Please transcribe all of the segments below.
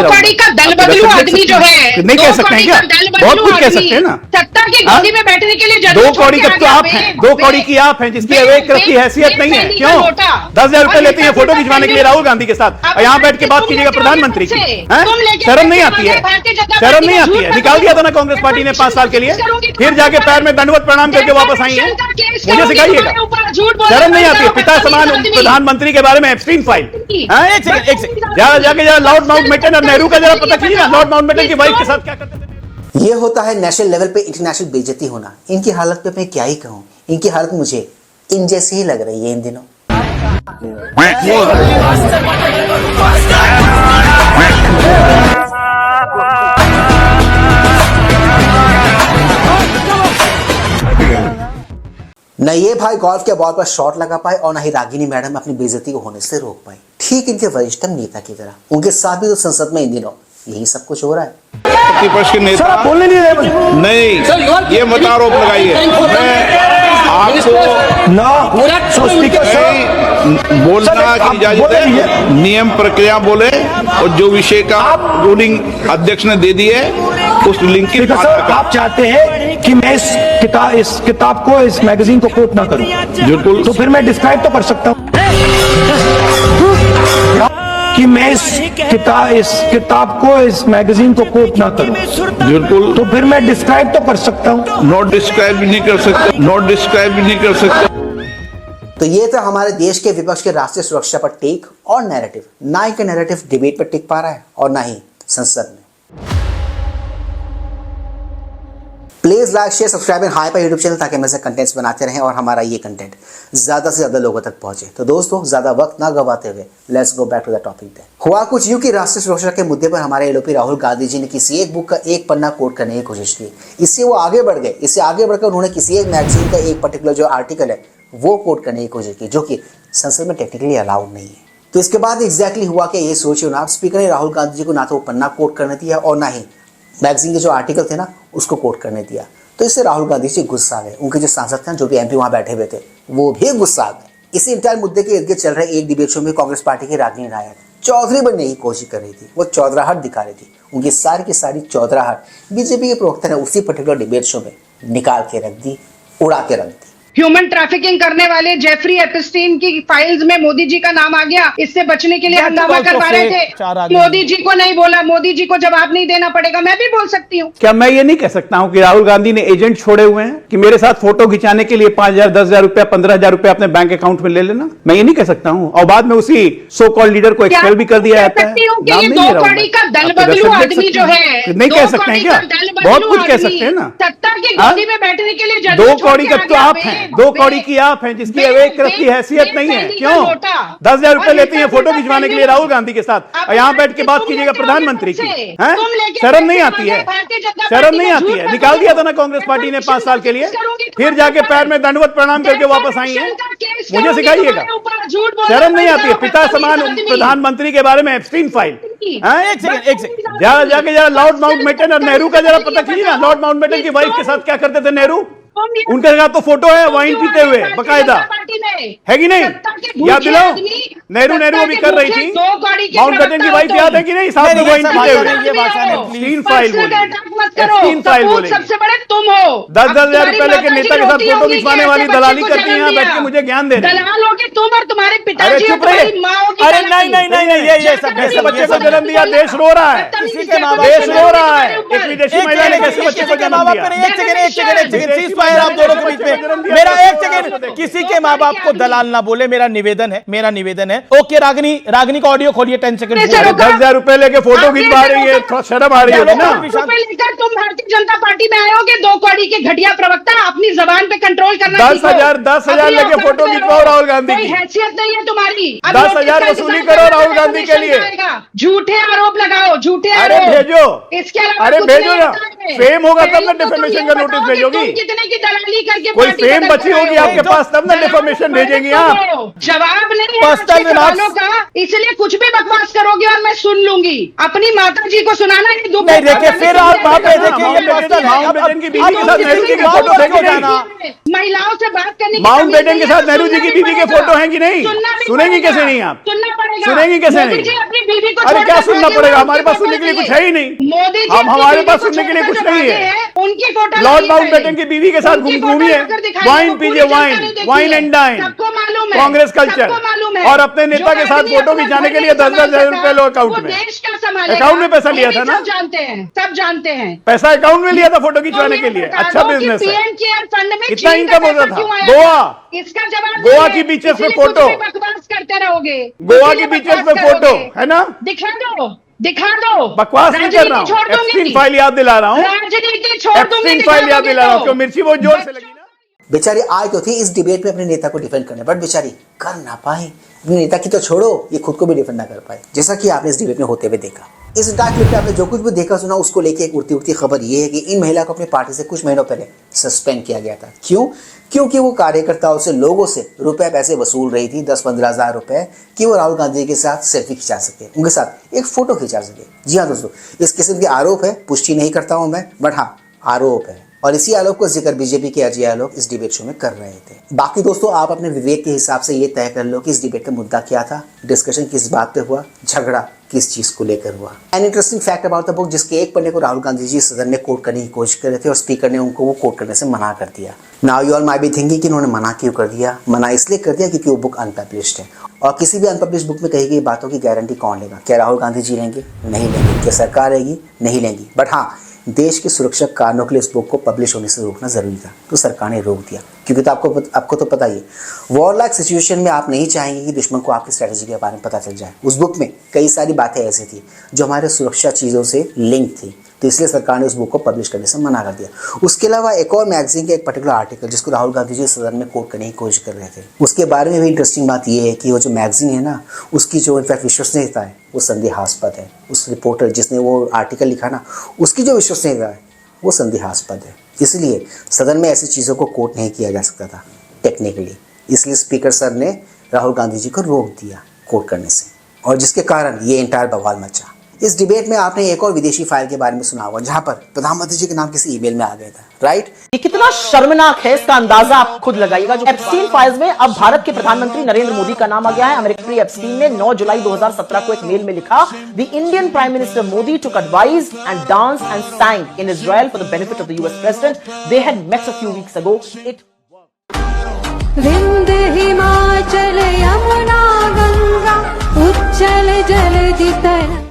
कौड़ी का दल बदलू आदमी जो है, नहीं कह सकते हैं क्या? बहुत कुछ कह सकते हैं ना। सत्ता की गद्दी में बैठने के लिए दो कौड़ी का तो आप हैं, दो कौड़ी की आप हैं जिसकी एक तरफ की हैसियत नहीं है। क्यों 10,000 रुपए लेती हैं फोटो खिंचवाने के लिए राहुल गांधी के साथ, और यहाँ बैठ के बात कीजिएगा प्रधानमंत्री की? शर्म नहीं आती है? शर्म नहीं आती है? निकाल दिया था ना कांग्रेस पार्टी ने 5 साल के लिए, फिर जाके पैर में दंडवत प्रणाम करके वापस आई है। मुझे सिखाइएगा, शर्म नहीं आती है? पिता समान प्रधानमंत्री के बारे में एब्स्टीन फाइल। एक सेकंड जाके जरा लॉर्ड माउंटबेटन और नेहरू का जरा पता कीजिए ना, लॉर्ड माउंटबेटन की वाइफ के साथ क्या करते थे। ये होता है नेशनल लेवल पे इंटरनेशनल बेइज्जती होना। इनकी हालत पे मैं क्या ही कहूं, इनकी हालत मुझे इन जैसी ही लग रही है इन दिनों। न ये भाई गोल्फ के बॉल पर शॉट लगा पाए और न ही रागिनी मैडम अपनी बेइज्जती को होने से रोक पाई, ठीक इनके वरिष्ठतम नेता की तरह। उनके साथ भी तो संसद में इन दिनों यही सब कुछ हो रहा है। प्रतिपक्ष के नेता बोलने नहीं, ये मत आरोप लगाइए। आपको बोलना की इजाजत है, नियम प्रक्रिया बोले, और जो विषय का रूलिंग अध्यक्ष ने दे दी है उस लिंक की आप चाहते हैं कि मैं इस किताब को, इस मैगजीन को कोट ना करूं? बिल्कुल। तो फिर मैं डिस्क्राइब तो कर सकता हूं कि मैं इस किताब को, इस मैगजीन को कोट ना करूं। बिल्कुल। तो फिर मैं डिस्क्राइब तो कर सकता हूं। नोट डिस्क्राइब भी नहीं कर सकते, नोट डिस्क्राइब भी नहीं कर सकते। तो ये था हमारे देश के विपक्ष के राष्ट्रीय सुरक्षा पर टेक और नैरेटिव। ना ही नैरेटिव डिबेट पर टिक पा रहा है और ना ही संसद में। Please like share subscribe and high पर यूट्यूब चैनल, ताकि हम ऐसे कंटेंट्स बनाते रहें और हमारा ये कंटेंट ज्यादा से ज्यादा लोगों तक पहुंचे। तो दोस्तों ज्यादा वक्त ना गवाते हुए let's go back to the topic. हुआ कुछ यूं कि राष्ट्रीय सुरक्षा के मुद्दे पर हमारे एलओपी राहुल गांधी जी ने किसी एक बुक का एक पन्ना कोट करने की कोशिश की। इससे वो आगे बढ़ गए। इससे आगे बढ़कर उन्होंने किसी एक मैगजीन का एक पर्टिकुलर जो आर्टिकल है वो कोट करने की कोशिश की, जो कि संसद में टेक्निकली अलाउड नहीं है। तो इसके बाद एग्जैक्टली हुआ कि ये सोचिए ना, स्पीकर ने राहुल गांधी जी को ना तो वो पन्ना कोट करने दिया और ना ही मैगजीन के जो आर्टिकल थे ना उसको कोट करने दिया। तो इससे राहुल गांधी जी गुस्सा आ गए। उनके जो सांसद थे, जो भी एमपी वहां बैठे हुए थे, वो भी गुस्सा आ गए। इसी इंटायर मुद्दे के इर्द गिर्द चल रहे एक डिबेट शो में कांग्रेस पार्टी की रागिनी नायक चौधरी बनने की कोशिश कर रही थी। वो चौधराहट दिखा रही थी। उनकी सारी की सारी चौधराहट बीजेपी के प्रवक्ता ने उसी पर्टिकुलर डिबेट शो में निकाल के रख दी, उड़ा के रख दी। ह्यूमन ट्रैफिकिंग करने वाले जेफरी एपिस्टीन की फाइल्स में मोदी जी का नाम आ गया। इससे बचने के लिए हंगामा करवा रहे थे। मोदी जी को नहीं बोला, मोदी जी को जवाब नहीं देना पड़ेगा। मैं भी बोल सकती हूँ। क्या मैं ये नहीं कह सकता हूँ कि राहुल गांधी ने एजेंट छोड़े हुए हैं कि मेरे साथ फोटो खिंचाने के लिए 5,000, 10,000 रुपया, 15,000 रुपया अपने बैंक अकाउंट में ले लेना? मैं ये नहीं कह सकता हूँ। और बाद में उसी सो कॉल्ड लीडर को एक्सपेल भी कर दिया जाता है। दो कौड़ी का दल बदलू आदमी जो है, नहीं कह सकते हैं क्या? बहुत कुछ कह सकते हैं ना। सत्ता की गद्दी में बैठने के लिए दो कौड़ी का तो आप हैं, दो कौड़ी की आप हैं जिसकी एक तरफ की हैसियत नहीं है। क्यों 10,000 रुपए लेती हैं फोटो खिंचवाने के लिए राहुल गांधी के साथ, और यहाँ बैठ के बात कीजिएगा प्रधानमंत्री की? शर्म नहीं आती है? शर्म नहीं आती है? निकाल दिया था ना कांग्रेस पार्टी ने 5 साल के लिए, फिर जाके पैर में दंडवत प्रणाम करके वापस आई है। मुझे सिखाइएगा, शर्म नहीं आती है? पिता समान प्रधानमंत्री के बारे में एब्स्टीन फाइल। एक सेकंड जाके जरा लॉर्ड माउंटबेटन और नेहरू का जरा पता कीजिए ना, लॉर्ड माउंटबेटन की वाइफ के साथ क्या करते थे नेहरू? उनके साथ तो फोटो है वाइन पीते हुए बकायदा, है कि नहीं? याद दिलाओ, नेहरू अभी कर रही थी। माउंटबेटन की वाइफ याद है कि नहीं? साथ में वाइन पीते हुए। एब्स्टीन फाइल बोले। सबसे बड़े तुम हो। 10,000 रुपए लेके नेता के साथ फोटो खिंचवाने वाली दलाली करती है, यहाँ बैठ के मुझे ज्ञान दे रहे हैं। दलाल हो के तुम और तुम्हारे पिताजी। चुप रहिए। अरे नहीं, ये सब कैसे बच्चे को जन्म दिया? देश रो रहा है, देश रो रहा है। एक विदेशी महिला ने कैसे बच्चे को जन्म दिया? आप दोनों के बीच में मेरा एक सेकंड, किसी के माँ बाप को दलाल ना बोले, मेरा निवेदन है। ओके रागिनी का ऑडियो खोलिए 10 सेकंड। 10,000 रुपए लेके फोटो खिंचवा रही है, थोड़ा शर्म आ रही है ना? तुम भारतीय जनता पार्टी में आए हो कि दो कौड़ी के घटिया प्रवक्ता, अपनी जबान पे कंट्रोल करना। 10,000 लेके फोटो खिंचवाओ राहुल गांधी की। हैसियत नहीं है तुम्हारी। 10,000 वसूली करो राहुल गांधी के लिए। झूठे आरोप लगाओ, झूठे अरे भेजो, इसके अलावा अरे भेजो ना। फेम होगा तब ना डिफेमेशन का नोटिस भेजोगी। कितने की दलाली करके कोई फेम बची होगी आपके पास तब ना डिफेमेशन भेजेंगी आप। जवाब नहीं है आपके सवालों का, इसलिए कुछ भी बकवास करोगे और मैं सुन लूंगी। अपनी माता जी को सुनाना ये दुख नहीं देखिए, फिर आप वहां पे देखिए माउंटबेटन की बीवी के साथ नेहरू जी के फोटो है कि नहीं? महिलाओं से बात करने की माउंटबेटन के साथ नेहरू जी की बीवी के फोटो हैं कि नहीं? सुनेंगी कैसे नहीं आप? सुनना पड़ेगा। सुनेंगी कैसे नहीं? अपनी बीवी को अरे क्या सुनना पड़ेगा? हमारे पास सुनने के लिए कुछ है ही नहीं। मोदी जी हम हमारे पास सुनने के लिए कुछ नहीं है। उनकी फोटो लॉर्ड माउंटबेटन की बीवी के साथ घूमिए, वाइन पीजिए, वाइन एंड डाइन, सबको मालूम है, कांग्रेस कल्चर, और अपने नेता के साथ फोटो खिंचाने के लिए 10-10 हजार रुपए लो अकाउंट में। देश का संभालेगा। अकाउंट में पैसा लिया था ना? सब जानते हैं, सब जानते हैं। पैसा अकाउंट में लिया था फोटो खिंचवाने के लिए। अच्छा बिजनेस है। पीएम केयर फंड में कितना चीन का इनकम होता पैसा था? क्यों आया? गोवा, इसका जवाब गोवा नहीं की है। बीचेस पे इसीलिए फोटो, कुछ भी बकवास करते रहोगे। गोवा इसीलिए की बीचेस बकवास पे फोटो करोगे। है ना? दिखा दो, दिखा दो। बकवास नहीं कर रहा हूँ, एप्स्टीन फाइल याद दिला रहा हूँ, राजनीति छोड़ दूंगी। एप्स्टीन फाइल याद दिला रहा हूँ। क्यों मिर्ची बहुत जोर से लगी ना? बेचारी आए तो थी इस डिबेट में अपने नेता को डिफेंड करने, बट बेचारी कर ना पाए। अपने नेता की तो छोड़ो, ये खुद को भी डिफेंड ना कर पाए, जैसा कि आपने इस डिबेट में होते हुए देखा। इस इंटायर क्लिप में आपने जो कुछ भी देखा सुना उसको लेके एक उड़ती उड़ती खबर ये है कि इन महिला को अपनी पार्टी से कुछ महीनों पहले सस्पेंड किया गया था। क्यों? क्योंकि वो कार्यकर्ताओं से, लोगों से रुपए पैसे वसूल रही थी, 10-15 हजार रुपए, कि वो राहुल गांधी के साथ सेल्फी खिंचा सके, उनके साथ एक फोटो खिंचा सके। जी हाँ दोस्तों, इस किस्म के आरोप है, पुष्टि नहीं करता हूं मैं, बट हाँ आरोप है, और इसी आरोप को जिक्र बीजेपी के अजय लोग इस डिबेट शो में कर रहे थे। बाकी दोस्तों आप अपने विवेक के हिसाब से ये तय कर लो कि इस डिबेट का मुद्दा क्या था, डिस्कशन किस बात पे हुआ, झगड़ा किस चीज को लेकर हुआ। An interesting fact about the book, जिसके एक पन्ने को राहुल गांधी जी सदन में कोट करने की कोशिश कर रहे थे और स्पीकर ने उनको वो कोट करने से मना कर दिया। Now you all might be thinking कि उन्होंने मना क्यों कर दिया? मना इसलिए कर दिया क्योंकि वो बुक अनपब्लिश्ड है, और किसी भी अनपब्लिश्ड बुक में कही गई बातों की गारंटी कौन लेगा? क्या राहुल गांधी जी लेंगे? नहीं लेंगे। क्या सरकार लेगी? नहीं लेंगी। बट हाँ, देश के सुरक्षा कारणों के लिए इस बुक को पब्लिश होने से रोकना जरूरी था, तो सरकार ने रोक दिया। क्योंकि तो आपको तो पता ही है, वॉर लाइक सिचुएशन में आप नहीं चाहेंगे कि दुश्मन को आपकी स्ट्रेटेजी के बारे में पता चल जाए। उस बुक में कई सारी बातें ऐसी थी जो हमारे सुरक्षा चीज़ों से लिंक थी, तो इसलिए सरकार ने उस बुक को पब्लिश करने से मना कर दिया। उसके अलावा एक और मैगजीन का एक पर्टिकुलर आर्टिकल जिसको राहुल गांधी जी सदन में कोट करने की कोशिश कर रहे थे, उसके बारे में भी इंटरेस्टिंग बात यह है कि वो जो मैगजीन है ना, उसकी जो इनफैक्ट विश्वसनीयता है वो संदेहास्पद है। उस रिपोर्टर जिसने वो आर्टिकल लिखा ना, उसकी जो विश्वसनीयता है वो संदेहास्पद है। इसलिए सदन में ऐसी चीज़ों को कोट नहीं किया जा सकता था टेक्निकली, इसलिए स्पीकर सर ने राहुल गांधी जी को रोक दिया कोट करने से, और जिसके कारण ये इंटायर बवाल मचा। इस डिबेट में आपने एक और विदेशी फाइल के बारे में सुना होगा जहां पर प्रधानमंत्री जी के नाम किसी ईमेल में आ गया था, राइट? ये कितना शर्मनाक है इसका अंदाजा आप खुद लगाइएगा। जो एप्स्टीन फाइल्स में अब भारत के प्रधानमंत्री नरेंद्र मोदी का नाम आ गया है। अमेरिकी एप्स्टीन ने 9 जुलाई 2017 को एक मेल में लिखा, the Indian prime minister Modi took advice and dance and sang in Israel for the benefit of the US president. They had met a few weeks ago. Vindhya Himachal Yamuna Ganga उच्चल जलधि तरंगा।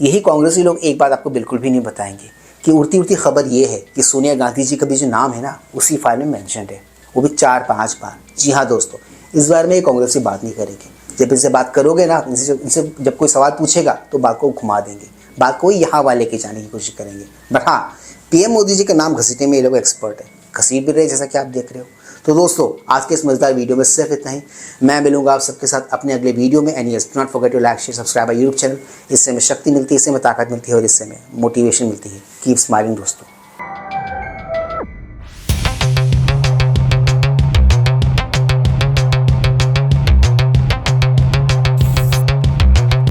यही कांग्रेसी लोग एक बात आपको बिल्कुल भी नहीं बताएंगे कि उड़ती उड़ती खबर ये है कि सोनिया गांधी जी का भी जो नाम है ना, उसी फाइल में मेंशन्ड है, वो भी 4-5 बार। जी हाँ दोस्तों, इस बार में कांग्रेसी बात नहीं करेंगे। जब इनसे बात करोगे ना, इनसे जब कोई सवाल पूछेगा तो बात को घुमा देंगे, बात को यहाँ वाले के जाने की कोशिश करेंगे। बट हाँ, पीएम मोदी जी का नाम घसीटने में ये लोग एक्सपर्ट है, घसीट भी रहे जैसा कि आप देख रहे हो। तो दोस्तों आज के इस मजेदार वीडियो में सिर्फ इतना ही। मैं मिलूंगा आप सबके साथ अपने अगले वीडियो में। And yes, do not forget to like, share, subscribe my YouTube channel. इससे हमें शक्ति मिलती है, इससे हमें ताकत मिलती है, और इससे हमें मोटिवेशन मिलती है। कीप स्माइलिंग दोस्तों।